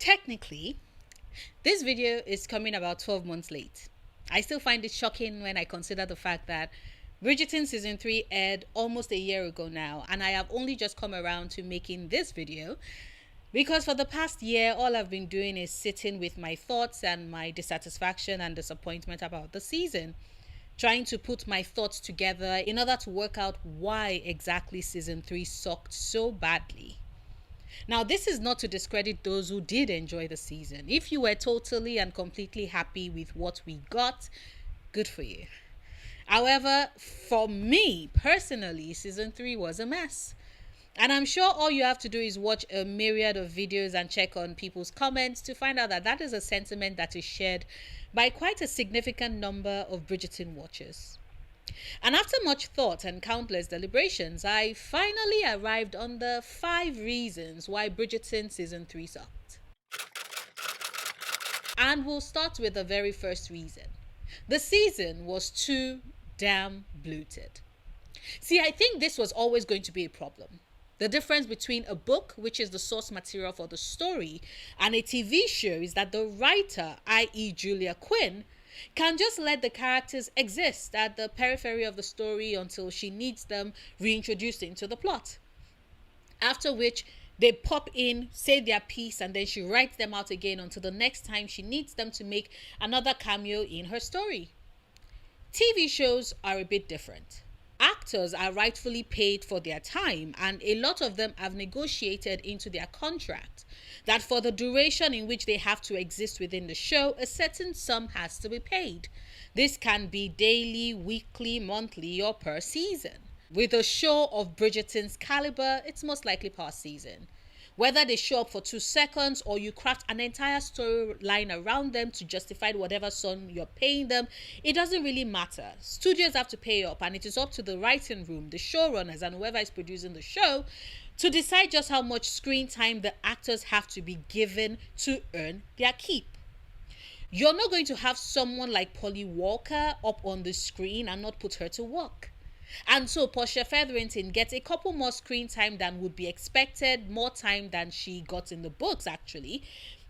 Technically, this video is coming about 12 months late. I still find it shocking when I consider the fact that Bridgerton season 3 aired almost a year ago now, and I have only just come around to making this video because for the past year, all I've been doing is sitting with my thoughts and my dissatisfaction and disappointment about the season, trying to put my thoughts together in order to work out why exactly season 3 sucked so badly. Now, this is not to discredit those who did enjoy the season. If you were totally and completely happy with what we got, good for you. However, for me personally, season 3 was a mess. And I'm sure all you have to do is watch a myriad of videos and check on people's comments to find out that that is a sentiment that is shared by quite a significant number of Bridgerton watchers. And after much thought and countless deliberations, I finally arrived on the 5 reasons why Bridgerton season 3 sucked. And we'll start with the very first reason. The season was too damn bloated. See, I think this was always going to be a problem. The difference between a book, which is the source material for the story, and a TV show is that the writer, i.e. Julia Quinn, can just let the characters exist at the periphery of the story until she needs them reintroduced into the plot. After which, they pop in, say their piece, and then she writes them out again until the next time she needs them to make another cameo in her story. TV shows are a bit different. Actors are rightfully paid for their time, and a lot of them have negotiated into their contract that for the duration in which they have to exist within the show, a certain sum has to be paid. This can be daily, weekly, monthly, or per season. With a show of Bridgerton's caliber, it's most likely per season. Whether they show up for 2 seconds or you craft an entire storyline around them to justify whatever sum you're paying them, it doesn't really matter. Studios have to pay up, and it is up to the writing room, the showrunners, and whoever is producing the show to decide just how much screen time the actors have to be given to earn their keep. You're not going to have someone like Polly Walker up on the screen and not put her to work. And so Portia Featherington gets a couple more screen time than would be expected, more time than she got in the books actually,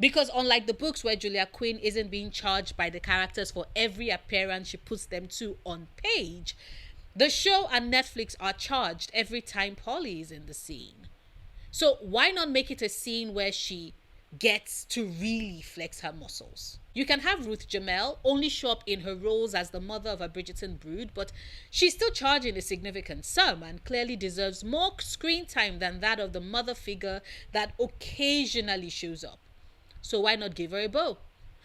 because unlike the books where Julia Quinn isn't being charged by the characters for every appearance she puts them to on page, the show and Netflix are charged every time Polly is in the scene. So why not make it a scene where she gets to really flex her muscles? You can have Ruth Jamal only show up in her roles as the mother of a Bridgerton brood, but she's still charging a significant sum and clearly deserves more screen time than that of the mother figure that occasionally shows up. So why not give her a bow?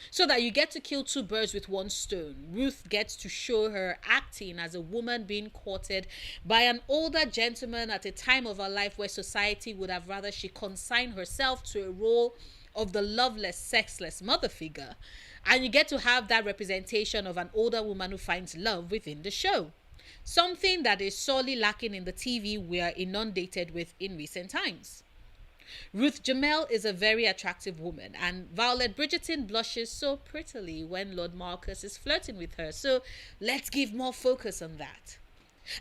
So that you get to kill 2 birds with 1 stone. Ruth gets to show her acting as a woman being courted by an older gentleman at a time of her life where society would have rather she consign herself to a role of the loveless, sexless mother figure. And you get to have that representation of an older woman who finds love within the show. Something that is sorely lacking in the TV we are inundated with in recent times. Ruth Jamal is a very attractive woman, and Violet Bridgerton blushes so prettily when Lord Marcus is flirting with her, so let's give more focus on that.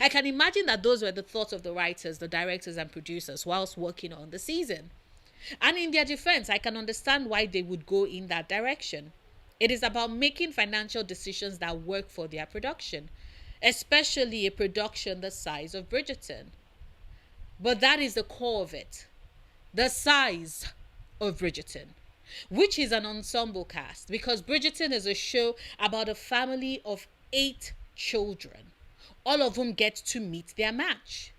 I can imagine that those were the thoughts of the writers, the directors, and producers whilst working on the season. And in their defense, I can understand why they would go in that direction. It is about making financial decisions that work for their production, especially a production the size of Bridgerton. But that is the core of it. The size of Bridgerton, which is an ensemble cast, because Bridgerton is a show about a family of 8 children, all of whom get to meet their match.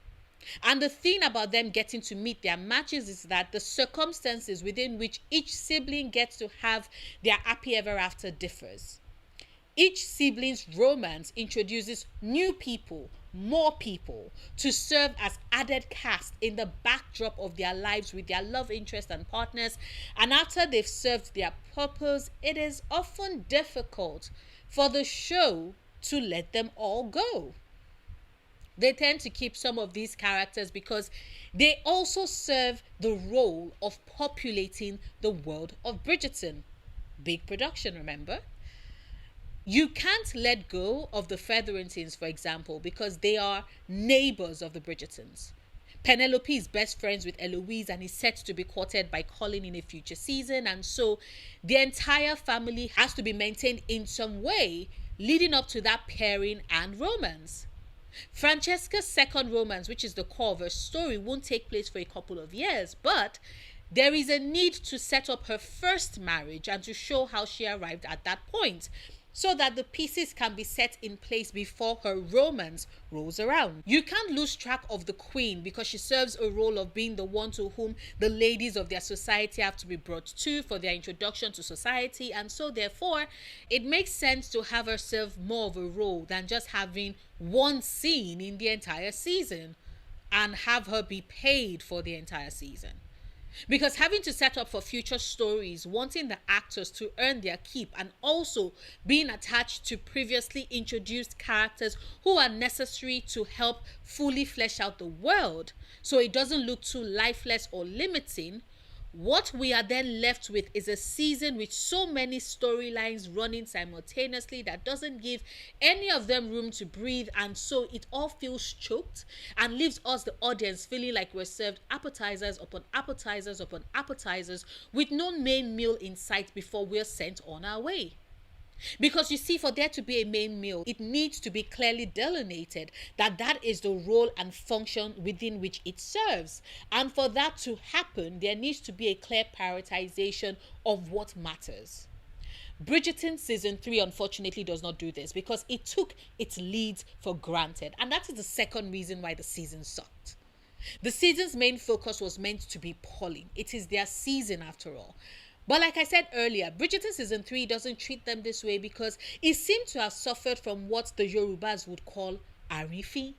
And the thing about them getting to meet their matches is that the circumstances within which each sibling gets to have their happy ever after differs. Each sibling's romance introduces new people, more people, to serve as added cast in the backdrop of their lives with their love interest and partners. And after they've served their purpose, it is often difficult for the show to let them all go. They tend to keep some of these characters because they also serve the role of populating the world of Bridgerton. Big production, remember? You can't let go of the Featheringtons, for example, because they are neighbors of the Bridgertons. Penelope is best friends with Eloise and is set to be courted by Colin in a future season. And so the entire family has to be maintained in some way leading up to that pairing and romance. Francesca's second romance, which is the core of her story, won't take place for a couple of years, but there is a need to set up her first marriage and to show how she arrived at that point, so that the pieces can be set in place before her romance rolls around. You can't lose track of the queen because she serves a role of being the one to whom the ladies of their society have to be brought to for their introduction to society, and so therefore it makes sense to have her serve more of a role than just having one scene in the entire season and have her be paid for the entire season. Because having to set up for future stories, wanting the actors to earn their keep, and also being attached to previously introduced characters who are necessary to help fully flesh out the world so it doesn't look too lifeless or limiting, what we are then left with is a season with so many storylines running simultaneously that doesn't give any of them room to breathe, and so it all feels choked and leaves us, the audience, feeling like we're served appetizers upon appetizers upon appetizers with no main meal in sight before we're sent on our way. Because you see, for there to be a main meal, it needs to be clearly delineated that that is the role and function within which it serves. And for that to happen, there needs to be a clear prioritization of what matters. Bridgerton season 3 unfortunately does not do this because it took its leads for granted. And that is the second reason why the season sucked. The season's main focus was meant to be Pauline. It is their season after all. But like I said earlier, Bridgerton season 3 doesn't treat them this way because it seemed to have suffered from what the Yorubas would call arifi.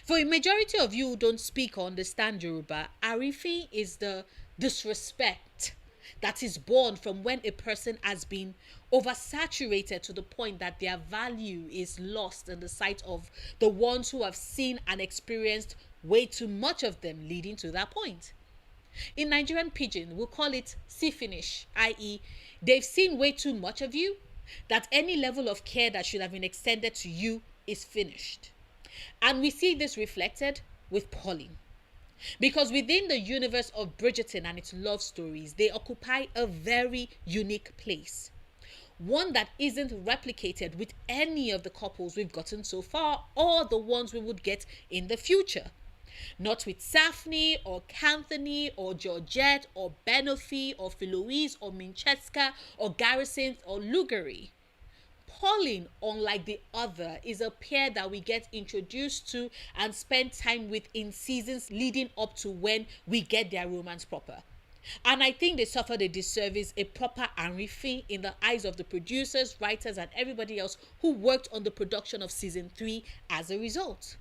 For a majority of you who don't speak or understand Yoruba, arifi is the disrespect that is born from when a person has been oversaturated to the point that their value is lost in the sight of the ones who have seen and experienced way too much of them, leading to that point. In Nigerian pidgin, we'll call it see finish, i.e., they've seen way too much of you, that any level of care that should have been extended to you is finished. And we see this reflected with Pauline. Because within the universe of Bridgerton and its love stories, they occupy a very unique place. One that isn't replicated with any of the couples we've gotten so far or the ones we would get in the future. Not with Saphne or Canthony or Georgette or Benofi or Philoise or Mincheska or Garrisons or Lugari. Pauline, unlike the other, is a pair that we get introduced to and spend time with in seasons leading up to when we get their romance proper. And I think they suffered a disservice, a proper arifi in the eyes of the producers, writers, and everybody else who worked on the production of season 3 as a result.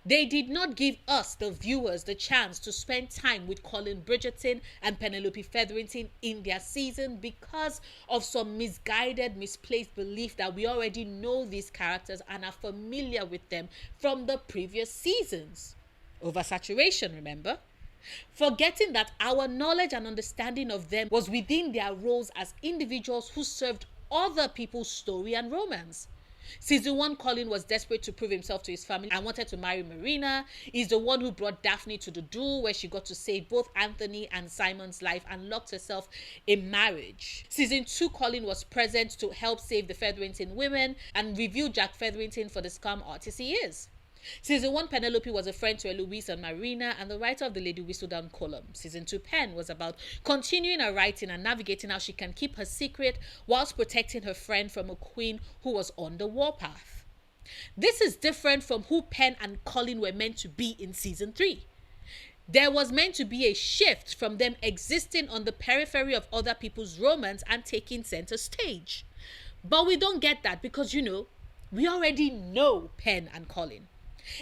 They did not give us, the viewers, the chance to spend time with Colin Bridgerton and Penelope Featherington in their season because of some misguided, misplaced belief that we already know these characters and are familiar with them from the previous seasons. Oversaturation, remember? Forgetting that our knowledge and understanding of them was within their roles as individuals who served other people's story and romance. Season 1, Colin was desperate to prove himself to his family and wanted to marry Marina. He's the one who brought Daphne to the duel where she got to save both Anthony and Simon's life and locked herself in marriage. Season 2, Colin was present to help save the Featherington women and review Jack Featherington for the scum artist he is. Season 1, Penelope was a friend to Eloise and Marina and the writer of the Lady Whistledown column. Season 2, Pen was about continuing her writing and navigating how she can keep her secret whilst protecting her friend from a queen who was on the warpath. This is different from who Pen and Colin were meant to be in Season 3. There was meant to be a shift from them existing on the periphery of other people's romance and taking center stage. But we don't get that because, we already know Pen and Colin.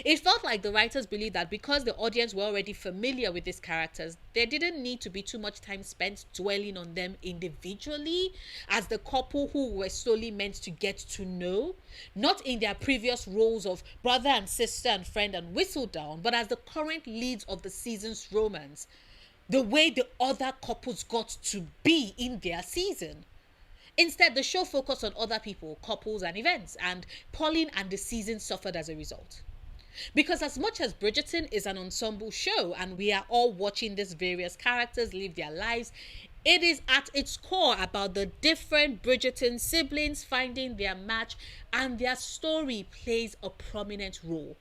It felt like the writers believed that because the audience were already familiar with these characters, there didn't need to be too much time spent dwelling on them individually as the couple who were solely meant to get to know, not in their previous roles of brother and sister and friend and Whistledown, but as the current leads of the season's romance, the way the other couples got to be in their season. Instead, the show focused on other people, couples, and events, and Pauline and the season suffered as a result. Because as much as Bridgerton is an ensemble show and we are all watching these various characters live their lives, it is at its core about the different Bridgerton siblings finding their match, and their story plays a prominent role.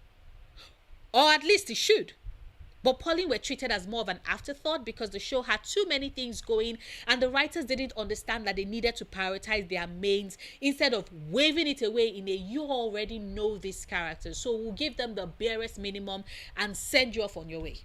Or at least it should. But Pauline were treated as more of an afterthought because the show had too many things going and the writers didn't understand that they needed to prioritize their mains instead of waving it away in a you already know these characters, so we'll give them the barest minimum and send you off on your way.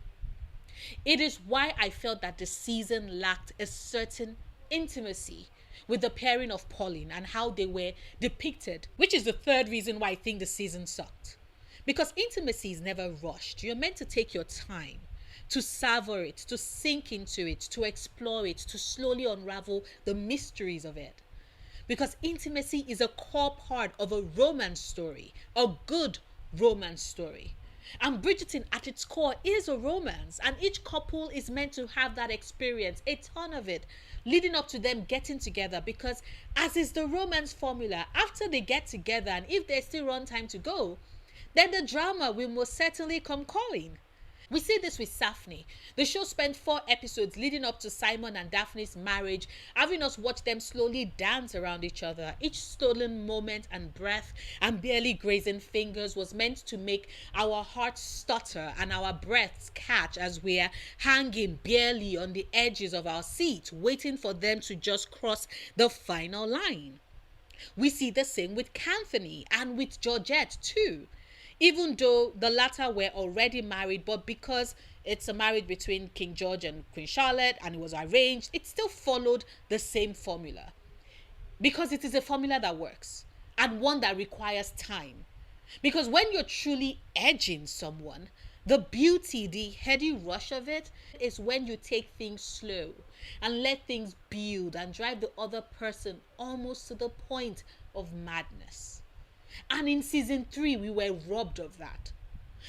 It is why I felt that the season lacked a certain intimacy with the pairing of Pauline and how they were depicted, which is the third reason why I think the season sucked. Because intimacy is never rushed. You're meant to take your time to savor it, to sink into it, to explore it, to slowly unravel the mysteries of it. Because intimacy is a core part of a romance story, a good romance story. And Bridgerton at its core is a romance, and each couple is meant to have that experience, a ton of it, leading up to them getting together. Because as is the romance formula, after they get together and if there's still runtime to go, then the drama will most certainly come calling. We see this with Saphne. The show spent 4 episodes leading up to Simon and Daphne's marriage, having us watch them slowly dance around each other. Each stolen moment and breath and barely grazing fingers was meant to make our hearts stutter and our breaths catch as we're hanging barely on the edges of our seat, waiting for them to just cross the final line. We see the same with Canthony and with Georgette too. Even though the latter were already married, but because it's a marriage between King George and Queen Charlotte and it was arranged, it still followed the same formula. Because it is a formula that works and one that requires time. Because when you're truly edging someone, the beauty, the heady rush of it is when you take things slow and let things build and drive the other person almost to the point of madness. And in season 3, we were robbed of that.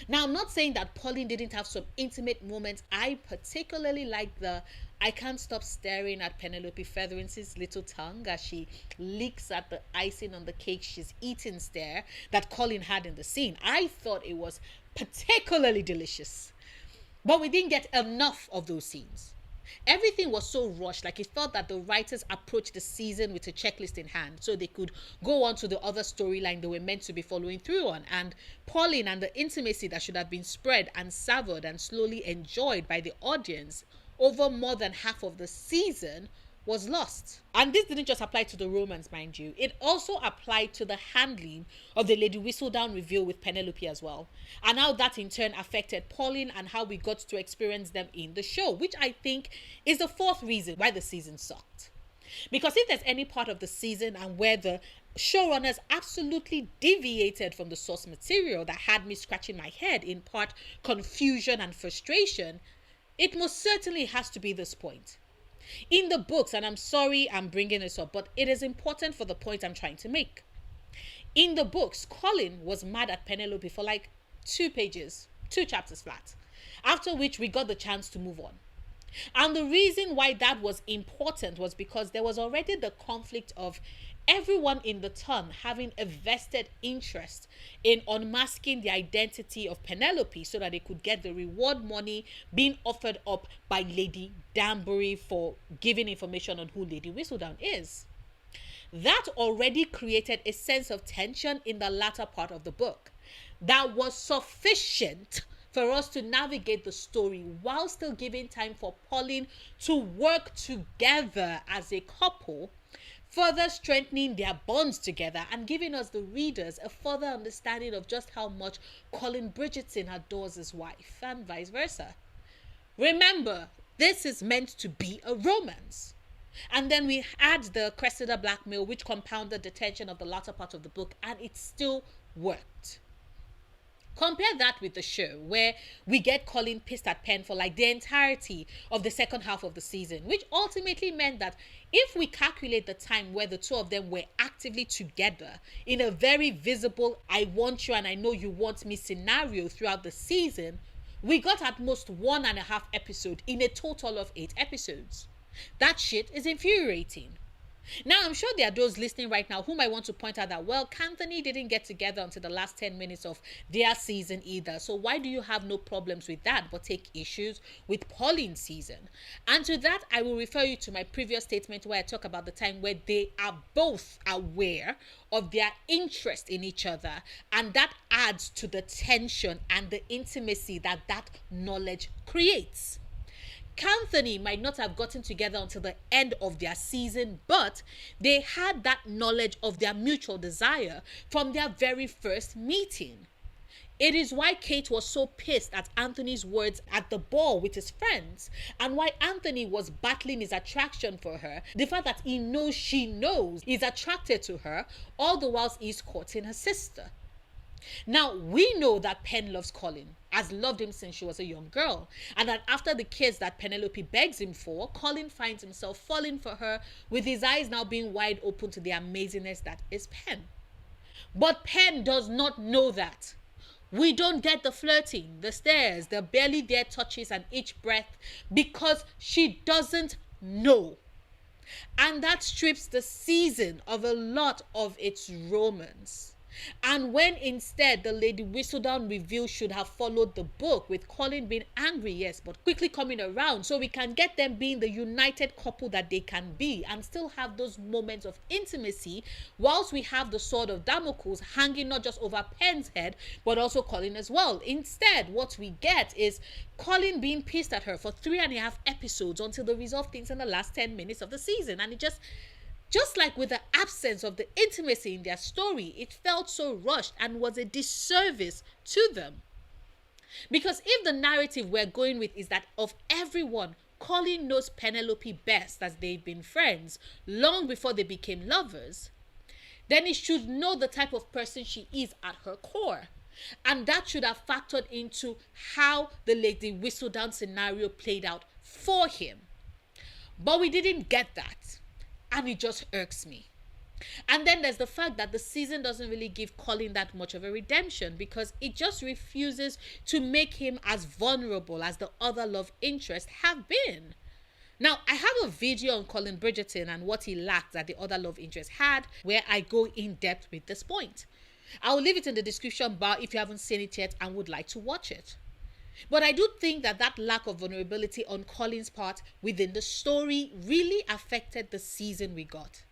Now, I'm not saying that Pauline didn't have some intimate moments. I particularly like the I can't stop staring at Penelope Featherington's little tongue as she licks at the icing on the cake she's eating stare that Colin had in the scene. I thought it was particularly delicious. But we didn't get enough of those scenes. Everything was so rushed, like it felt that the writers approached the season with a checklist in hand so they could go on to the other storyline they were meant to be following through on. And Pauline and the intimacy that should have been spread and savored and slowly enjoyed by the audience over more than half of the season was lost. And this didn't just apply to the romance, mind you. It also applied to the handling of the Lady Whistledown reveal with Penelope as well. And how that in turn affected Pauline and how we got to experience them in the show, which I think is the fourth reason why the season sucked. Because if there's any part of the season and where the showrunners absolutely deviated from the source material that had me scratching my head in part confusion and frustration, it most certainly has to be this point. In the books, and I'm sorry I'm bringing this up, but it is important for the point I'm trying to make. In the books, Colin was mad at Penelope for like 2 pages, 2 chapters flat, after which we got the chance to move on. And the reason why that was important was because there was already the conflict of everyone in the town having a vested interest in unmasking the identity of Penelope so that they could get the reward money being offered up by Lady Danbury for giving information on who Lady Whistledown is. That already created a sense of tension in the latter part of the book that was sufficient for us to navigate the story while still giving time for Pauline to work together as a couple, further strengthening their bonds together and giving us, the readers, a further understanding of just how much Colin Bridgerton adores his wife and vice versa. Remember, this is meant to be a romance. And then we add the Cressida blackmail, which compounded the tension of the latter part of the book, and it still worked. Compare that with the show, where we get Colin pissed at Penn for like the entirety of the second half of the season, which ultimately meant that if we calculate the time where the two of them were actively together in a very visible I want you and I know you want me scenario throughout the season, we got at most 1.5 episodes in a total of 8 episodes. That shit is infuriating. Now, I'm sure there are those listening right now who might want to point out that, well, Kanthony didn't get together until the last 10 minutes of their season either. So why do you have no problems with that but take issues with Pauline's season? And to that, I will refer you to my previous statement where I talk about the time where they are both aware of their interest in each other. And that adds to the tension and the intimacy that that knowledge creates. Kanthony might not have gotten together until the end of their season, but they had that knowledge of their mutual desire from their very first meeting. It is why Kate was so pissed at Anthony's words at the ball with his friends, and why Anthony was battling his attraction for her. The fact that he knows she knows he's attracted to her, all the whilst he's courting her sister. Now, we know that Pen loves Colin, has loved him since she was a young girl, and that after the kiss that Penelope begs him for, Colin finds himself falling for her, with his eyes now being wide open to the amazingness that is Pen. But Pen does not know that. We don't get the flirting, the stares, the barely there touches and each breath, because she doesn't know. And that strips the season of a lot of its romance. And when instead the Lady Whistledown reveal should have followed the book, with Colin being angry, yes, but quickly coming around, so we can get them being the united couple that they can be and still have those moments of intimacy, whilst we have the sword of Damocles hanging not just over Pen's head but also Colin as well. Instead, what we get is Colin being pissed at her for 3.5 episodes until they resolve things in the last 10 minutes of the season. And it just like with the absence of the intimacy in their story, it felt so rushed and was a disservice to them. Because if the narrative we're going with is that of everyone, Colin knows Penelope best as they've been friends long before they became lovers, then he should know the type of person she is at her core. And that should have factored into how the Lady Whistledown scenario played out for him. But we didn't get that. And it just irks me. And then there's the fact that the season doesn't really give Colin that much of a redemption, because it just refuses to make him as vulnerable as the other love interests have been. Now, I have a video on Colin Bridgerton and what he lacked that the other love interests had, where I go in depth with this point. I'll leave it in the description bar if you haven't seen it yet and would like to watch it. But I do think that that lack of vulnerability on Colin's part within the story really affected the season we got.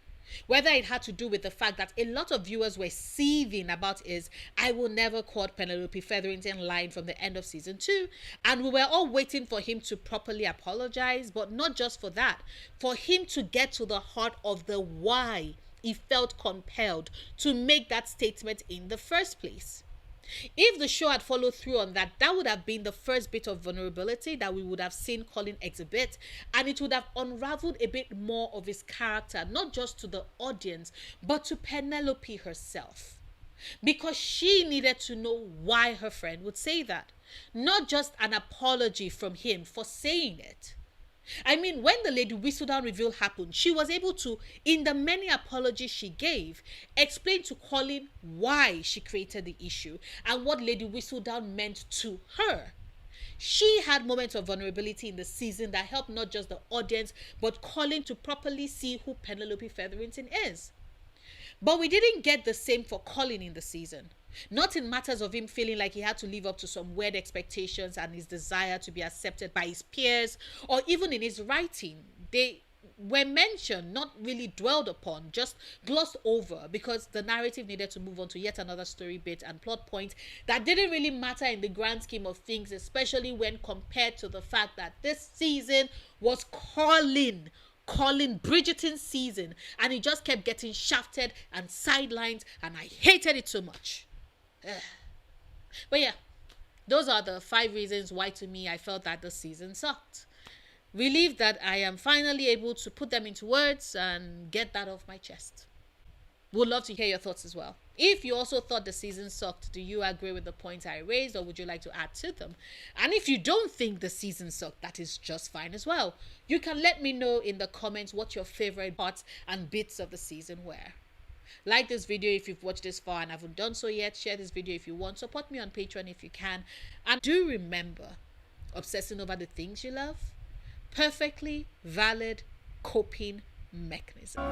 Whether it had to do with the fact that a lot of viewers were seething about his "I will never court Penelope Featherington" line from the end of season 2, and we were all waiting for him to properly apologize, but not just for that, for him to get to the heart of the why he felt compelled to make that statement in the first place. If the show had followed through on that, that would have been the first bit of vulnerability that we would have seen Colin exhibit, and it would have unraveled a bit more of his character, not just to the audience, but to Penelope herself. Because she needed to know why her friend would say that, not just an apology from him for saying it. I mean, when the Lady Whistledown reveal happened, she was able to, in the many apologies she gave, explain to Colin why she created the issue and what Lady Whistledown meant to her. She had moments of vulnerability in the season that helped not just the audience, but Colin to properly see who Penelope Featherington is. But we didn't get the same for Colin in the season. Not in matters of him feeling like he had to live up to some weird expectations and his desire to be accepted by his peers, or even in his writing. They were mentioned, not really dwelled upon, just glossed over, because the narrative needed to move on to yet another story bit and plot point that didn't really matter in the grand scheme of things, especially when compared to the fact that this season was Colin Bridgerton's season, and he just kept getting shafted and sidelined, and I hated it so much. But yeah, those are the 5 reasons why to me I felt that the season sucked. Relieved that I am finally able to put them into words and get that off my chest. Would love to hear your thoughts as well. If you also thought the season sucked, do you agree with the points I raised, or would you like to add to them? And if you don't think the season sucked, that is just fine as well. You can let me know in the comments what your favorite parts and bits of the season were. Like this video if you've watched this far and haven't done so yet. Share this video if you want. Support me on Patreon if you can. And do remember, obsessing over the things you love, perfectly valid coping mechanism.